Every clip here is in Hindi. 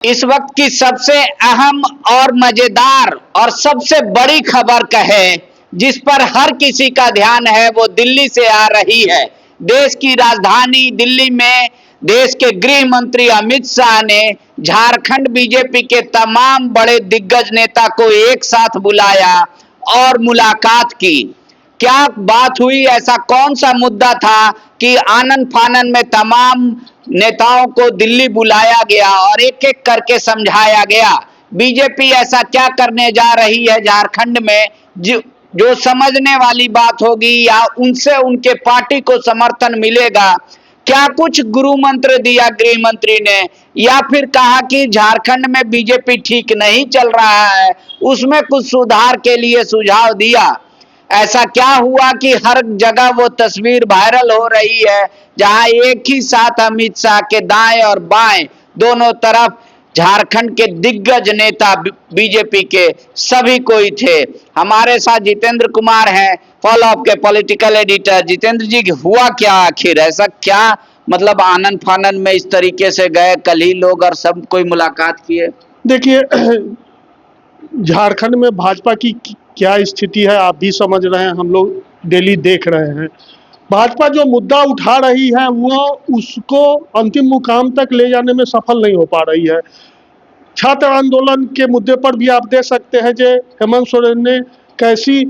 इस वक्त की सबसे अहम और मजेदार और सबसे बड़ी खबर कहे जिस पर हर किसी का ध्यान है वो दिल्ली से आ रही है। देश की राजधानी दिल्ली में देश के गृह मंत्री अमित शाह ने झारखंड बीजेपी के तमाम बड़े दिग्गज नेता को एक साथ बुलाया और मुलाकात की। क्या बात हुई, ऐसा कौन सा मुद्दा था कि आनन फानन में तमाम नेताओं को दिल्ली बुलाया गया और एक एक करके समझाया गया। बीजेपी ऐसा क्या करने जा रही है झारखंड में जो समझने वाली बात होगी या उनसे उनके पार्टी को समर्थन मिलेगा। क्या कुछ गुरु मंत्र दिया गृह मंत्री ने या फिर कहा कि झारखंड में बीजेपी ठीक नहीं चल रहा है, उसमें कुछ सुधार के लिए सुझाव दिया। ऐसा क्या हुआ कि हर जगह वो तस्वीर वायरल हो रही है जहां एक ही साथ अमित शाह के दाएं और बाएं दोनों तरफ झारखंड के दिग्गज नेता बीजेपी के सभी कोई थे। हमारे साथ जितेंद्र कुमार हैं, फॉलो अप के पॉलिटिकल एडिटर। जितेंद्र जी, हुआ क्या आखिर? ऐसा क्या मतलब आनन फानन में इस तरीके से गए कल ही लोग और सब कोई मुलाकात किए? देखिए, झारखंड में भाजपा की क्या स्थिति है आप भी समझ रहे हैं, हम लोग डेली देख रहे हैं। भाजपा जो मुद्दा उठा रही है वो उसको अंतिम मुकाम तक ले जाने में सफल नहीं हो पा रही है। छात्र आंदोलन के मुद्दे पर भी आप देख सकते हैं कि हेमंत सोरेन ने कैसी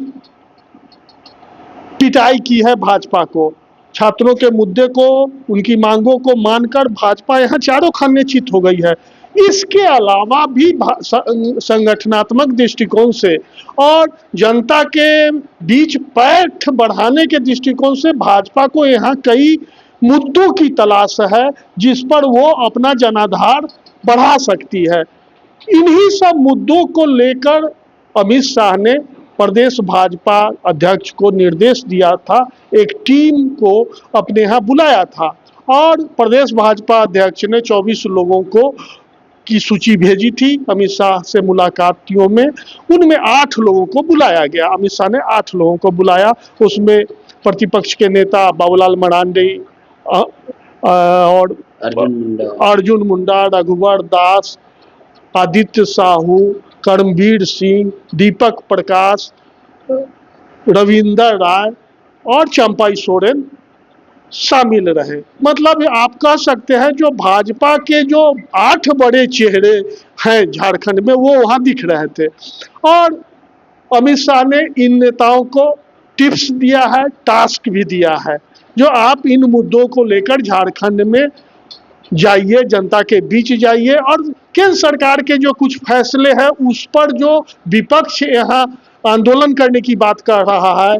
पिटाई की है भाजपा को। छात्रों के मुद्दे को, उनकी मांगों को मानकर भाजपा यहाँ चारों खाने चित हो गई है। इसके अलावा भी संगठनात्मक दृष्टिकोण से और जनता के बीच पैठ बढ़ाने के दृष्टिकोण से भाजपा को यहाँ कई मुद्दों की तलाश है जिस पर वो अपना जनाधार बढ़ा सकती है। इन्हीं सब मुद्दों को लेकर अमित शाह ने प्रदेश भाजपा अध्यक्ष को निर्देश दिया था, एक टीम को अपने यहाँ बुलाया था और प्रदेश भाजपा अध्यक्ष ने 24 लोगों को की सूची भेजी थी अमित शाह से मुलाकातियों में। उनमें 8 लोगों को बुलाया गया। अमित शाह ने 8 लोगों को बुलाया। उसमें प्रतिपक्ष के नेता बाबूलाल मरांडी और अर्जुन मुंडा, रघुवर दास, आदित्य साहू, कर्मवीर सिंह, दीपक प्रकाश, रविंदर राय और चंपाई सोरेन शामिल रहे। मतलब आप कह सकते हैं जो भाजपा के जो 8 बड़े चेहरे हैं झारखंड में वो वहाँ दिख रहे थे। और अमित शाह ने इन नेताओं को टिप्स दिया है, टास्क भी दिया है, जो आप इन मुद्दों को लेकर झारखंड में जाइए, जनता के बीच जाइए और केंद्र सरकार के जो कुछ फैसले हैं उस पर जो विपक्ष यहाँ आंदोलन करने की बात कर रहा है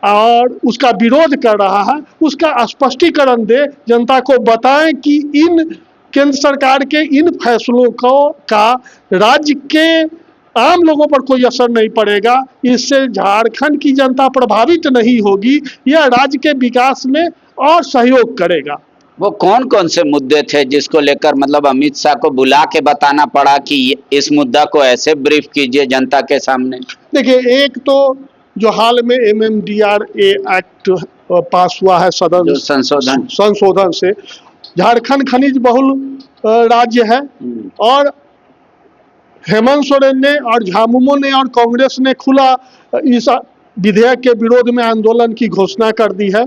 और उसका विरोध कर रहा है उसका स्पष्टीकरण दे, जनता को बताएं कि इन केंद्र सरकार के इन फैसलों का राज्य के आम लोगों पर कोई असर नहीं पड़ेगा, इससे झारखंड की जनता प्रभावित नहीं होगी, यह राज्य के विकास में और सहयोग करेगा। वो कौन कौन से मुद्दे थे जिसको लेकर मतलब अमित शाह को बुला के बताना पड़ा कि इस मुद्दा को ऐसे ब्रीफ कीजिए जनता के सामने? देखिए, एक तो जो हाल में MMDRA एक्ट पास हुआ है सदन संशोधन से, झारखंड खनिज बहुल राज्य है और हेमंत सोरेन ने और झामुमो ने और कांग्रेस ने खुला इस विधेयक के विरोध में आंदोलन की घोषणा कर दी है।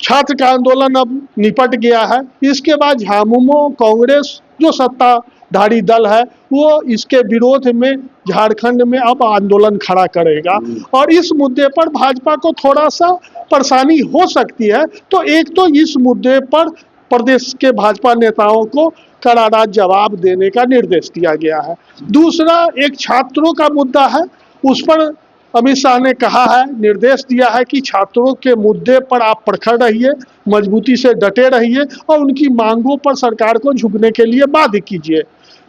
छात्र का आंदोलन अब निपट गया है। इसके बाद झामुमो, कांग्रेस जो सत्ताधारी दल है वो इसके विरोध में झारखंड में अब आंदोलन खड़ा करेगा और इस मुद्दे पर भाजपा को थोड़ा सा परेशानी हो सकती है। तो एक तो इस मुद्दे पर प्रदेश के भाजपा नेताओं को करारा जवाब देने का निर्देश दिया गया है। दूसरा, एक छात्रों का मुद्दा है, उस पर अमित शाह ने कहा है, निर्देश दिया है कि छात्रों के मुद्दे पर आप प्रखर रहिए, मजबूती से डटे रहिए और उनकी मांगों पर सरकार को झुकने के लिए बाध्य कीजिए।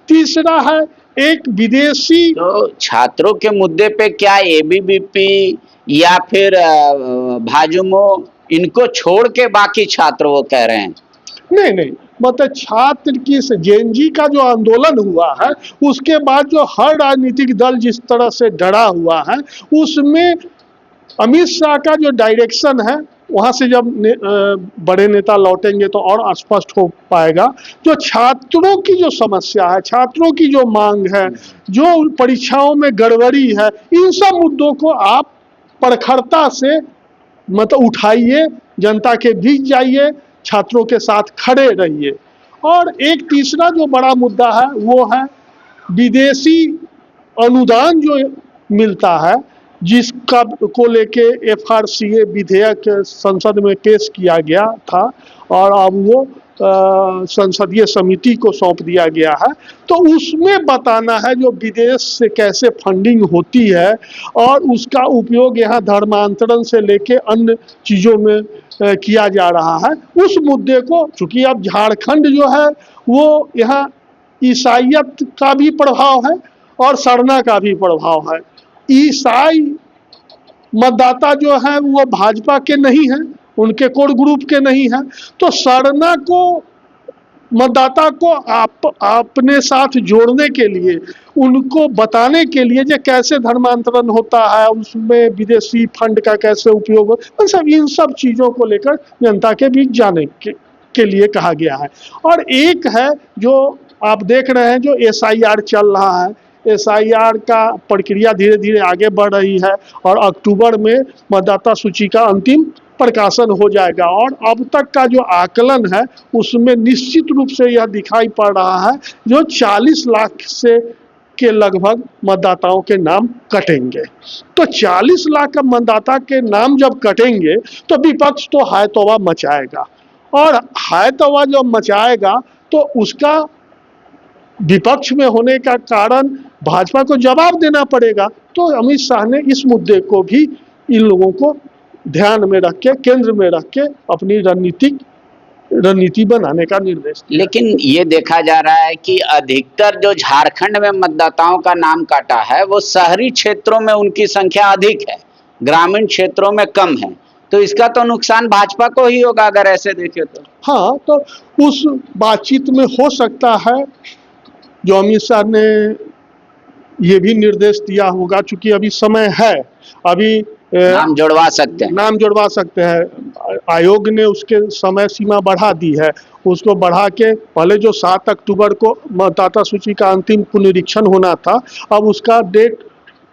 तीसरा है एक विदेशी, तो छात्रों के मुद्दे पे क्या ABVP या फिर भाजयुमो इनको छोड़ के बाकी छात्र वो कह रहे हैं? नहीं, मतलब छात्र की जेएनजी का जो आंदोलन हुआ है उसके बाद जो हर राजनीतिक दल जिस तरह से डरा हुआ है उसमें अमित शाह का जो डायरेक्शन है वहाँ से जब बड़े नेता लौटेंगे तो और स्पष्ट हो पाएगा। जो छात्रों की जो समस्या है, छात्रों की जो मांग है, जो परीक्षाओं में गड़बड़ी है, इन सब मुद्दों को आप प्रखरता से मतलब उठाइए, जनता के बीच जाइए, छात्रों के साथ खड़े रहिए। और एक तीसरा जो बड़ा मुद्दा है वो है विदेशी अनुदान जो मिलता है, जिसका को लेके FRCA विधेयक संसद में पेश किया गया था और अब वो संसदीय समिति को सौंप दिया गया है। तो उसमें बताना है जो विदेश से कैसे फंडिंग होती है और उसका उपयोग यहाँ धर्मांतरण से लेके अन्य चीज़ों में किया जा रहा है। उस मुद्दे को, चूँकि अब झारखंड जो है वो यहाँ ईसाइयत का भी प्रभाव है और सरना का भी प्रभाव है। ईसाई मतदाता जो है वो भाजपा के नहीं हैं, उनके कोर ग्रुप के नहीं हैं, तो सरना को मतदाता को अपने साथ जोड़ने के लिए, उनको बताने के लिए जो कैसे धर्मांतरण होता है, उसमें विदेशी फंड का कैसे उपयोग हो, सब इन सब चीज़ों को लेकर जनता के बीच जाने के लिए कहा गया है। और एक है जो आप देख रहे हैं जो SIR चल रहा है, SIR का प्रक्रिया धीरे धीरे आगे बढ़ रही है और अक्टूबर में मतदाता सूची का अंतिम प्रकाशन हो जाएगा। और अब तक का जो आकलन है उसमें निश्चित रूप से यह दिखाई पड़ रहा है जो 40 लाख से के लगभग मतदाताओं के नाम कटेंगे। तो 40 लाख मतदाता के नाम जब कटेंगे तो विपक्ष तो हाय तौबा मचाएगा, और हाय तौबा जब मचाएगा तो उसका विपक्ष में होने का कारण भाजपा को जवाब देना पड़ेगा। तो अमित शाह ने इस मुद्दे को भी इन लोगों को ध्यान में रख के, केंद्र में रख के अपनी रणनीति बनाने का निर्देश दिया। लेकिन ये देखा जा रहा है कि अधिकतर जो झारखंड में मतदाताओं का नाम काटा है वो शहरी क्षेत्रों में उनकी संख्या अधिक है, ग्रामीण क्षेत्रों में कम है। तो इसका तो नुकसान भाजपा को ही होगा अगर ऐसे देखें तो। हाँ, तो उस बातचीत में हो सकता है जो अमित शाह ने ये भी निर्देश दिया होगा, चूंकि अभी समय है, अभी नाम जुड़वा सकते हैं, नाम जुड़वा सकते हैं। आयोग ने उसके समय सीमा बढ़ा दी है, उसको बढ़ा के पहले जो 7 अक्टूबर को मतदाता सूची का अंतिम पुनरीक्षण होना था, अब उसका डेट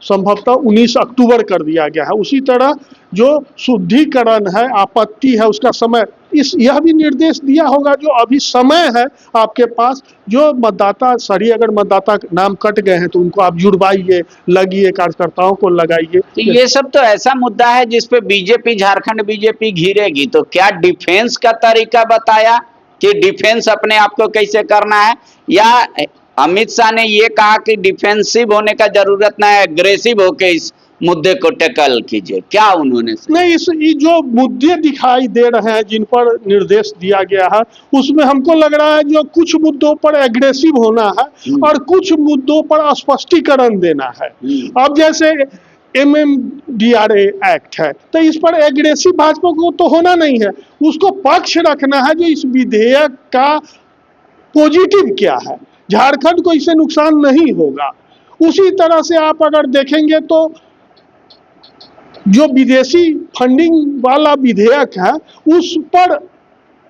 संभवतः 19 अक्टूबर कर दिया गया है। उसी तरह जो शुद्धिकरण है, आपत्ति है, उसका समय यह भी निर्देश दिया होगा जो अभी समय है आपके पास, जो मतदाता सही अगर मतदाता नाम कट गए हैं तो उनको आप जुड़वाइए, लगिए, कार्यकर्ताओं को लगाइए। तो ये सब तो ऐसा मुद्दा है जिसपे बीजेपी, झारखंड बीजेपी घिरेगी। तो क्या डिफेंस का तरीका बताया कि डिफेंस अपने आप को कैसे करना है, या अमित शाह ने ये कहा कि डिफेंसिव होने का जरूरत ना है, एग्रेसिव होके इस मुद्दे को टैकल कीजिए? क्या उन्होंने नहीं, ये जो मुद्दे दिखाई दे रहे हैं जिन पर निर्देश दिया गया है उसमें हमको लग रहा है जो कुछ मुद्दों पर एग्रेसिव होना है और कुछ मुद्दों पर स्पष्टीकरण देना है। अब जैसे MMDRA एक्ट है तो इस पर एग्रेसिव भाजपा को तो होना नहीं है, उसको पक्ष रखना है जो इस विधेयक का पॉजिटिव क्या है, झारखंड को इससे नुकसान नहीं होगा। उसी तरह से आप अगर देखेंगे तो जो विदेशी फंडिंग वाला विधेयक है उस पर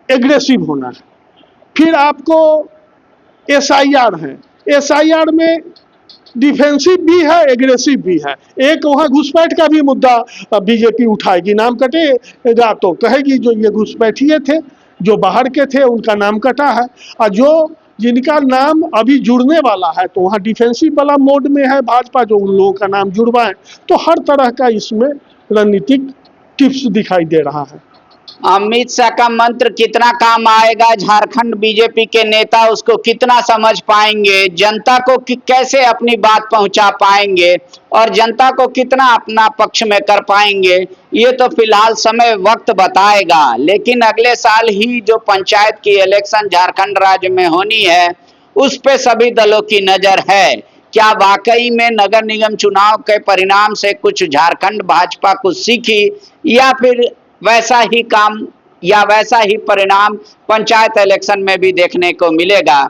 एग्रेसिव होना है। फिर आपको SIR है, SIR में डिफेंसिव भी है, एग्रेसिव भी है। एक वहाँ घुसपैठ का भी मुद्दा बीजेपी उठाएगी, नाम कटेगा तो कहेगी जो ये घुसपैठिए थे, जो बाहर के थे उनका नाम कटा है, और जो जिनका नाम अभी जुड़ने वाला है तो वहाँ डिफेंसिव वाला मोड में है भाजपा, जो उन लोगों का नाम जुड़वाएं। तो हर तरह का इसमें रणनीतिक टिप्स दिखाई दे रहा है। अमित शाह का मंत्र कितना काम आएगा, झारखंड बीजेपी के नेता उसको कितना समझ पाएंगे, जनता को कैसे अपनी बात पहुंचा पाएंगे और जनता को कितना अपना पक्ष में कर पाएंगे, ये तो फिलहाल समय वक्त बताएगा। लेकिन अगले साल ही जो पंचायत की इलेक्शन झारखंड राज्य में होनी है उस पे सभी दलों की नजर है। क्या वाकई में नगर निगम चुनाव के परिणाम से कुछ झारखंड भाजपा कुछ सीखी, या फिर वैसा ही काम या वैसा ही परिणाम पंचायत इलेक्शन में भी देखने को मिलेगा?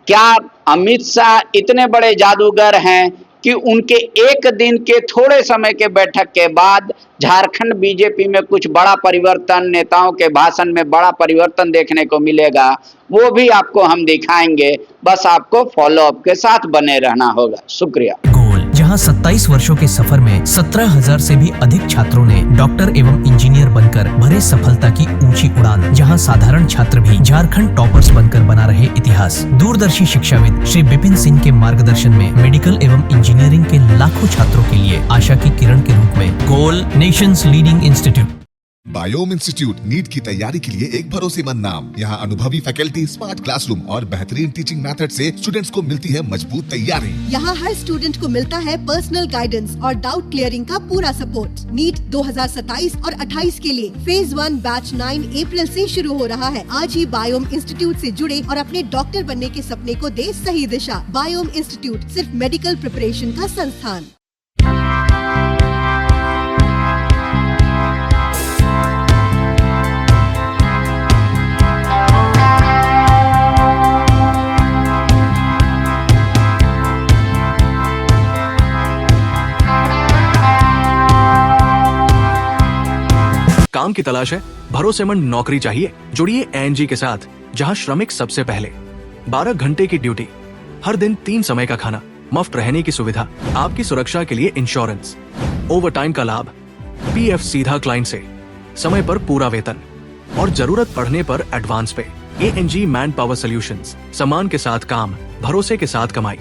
क्या अमित शाह इतने बड़े जादूगर हैं कि उनके एक दिन के थोड़े समय के बैठक के बाद झारखंड बीजेपी में कुछ बड़ा परिवर्तन, नेताओं के भाषण में बड़ा परिवर्तन देखने को मिलेगा, वो भी आपको हम दिखाएंगे। बस आपको फॉलोअप के साथ बने रहना होगा। शुक्रिया। गोल, जहां 27 वर्षों के सफर में 17,000 से भी अधिक छात्रों ने डॉक्टर एवं इंजीनियर बनकर भरे सफलता की ऊंची उड़ान, जहां साधारण छात्र भी झारखंड टॉपर्स बनकर बना रहे इतिहास। दूरदर्शी शिक्षाविद श्री विपिन सिंह के मार्गदर्शन में मेडिकल एवं इंजीनियरिंग के लाखों छात्रों के लिए आशा की किरण के रूप में गोल, nation's leading institute. Biome institute NEET की तैयारी के लिए एक भरोसेमंद नाम। यहाँ अनुभवी फैकल्टी, स्मार्ट क्लासरूम और बेहतरीन टीचिंग मेथड से स्टूडेंट्स को मिलती है मजबूत तैयारी। यहाँ हर स्टूडेंट को मिलता है पर्सनल गाइडेंस और डाउट क्लियरिंग का पूरा सपोर्ट। नीट 2027 और 28 के लिए फेज 1 बैच 9 अप्रैल से शुरू हो रहा है। आज ही बायोम इंस्टीट्यूट से जुड़े और अपने डॉक्टर बनने के सपने को दे सही दिशा। बायोम इंस्टीट्यूट सिर्फ मेडिकल प्रिपरेशन का संस्थान। काम की तलाश है, भरोसेमंद नौकरी चाहिए? जुड़िए एएनजी के साथ, जहां श्रमिक सबसे पहले। 12 घंटे की ड्यूटी, हर दिन 3 समय का खाना, मुफ्त रहने की सुविधा, आपकी सुरक्षा के लिए इंश्योरेंस, ओवरटाइम का लाभ, पीएफ सीधा क्लाइंट से, समय पर पूरा वेतन और जरूरत पड़ने पर एडवांस पे। एएनजी मैन पावर सॉल्यूशंस, सम्मान के साथ काम, भरोसे के साथ कमाई।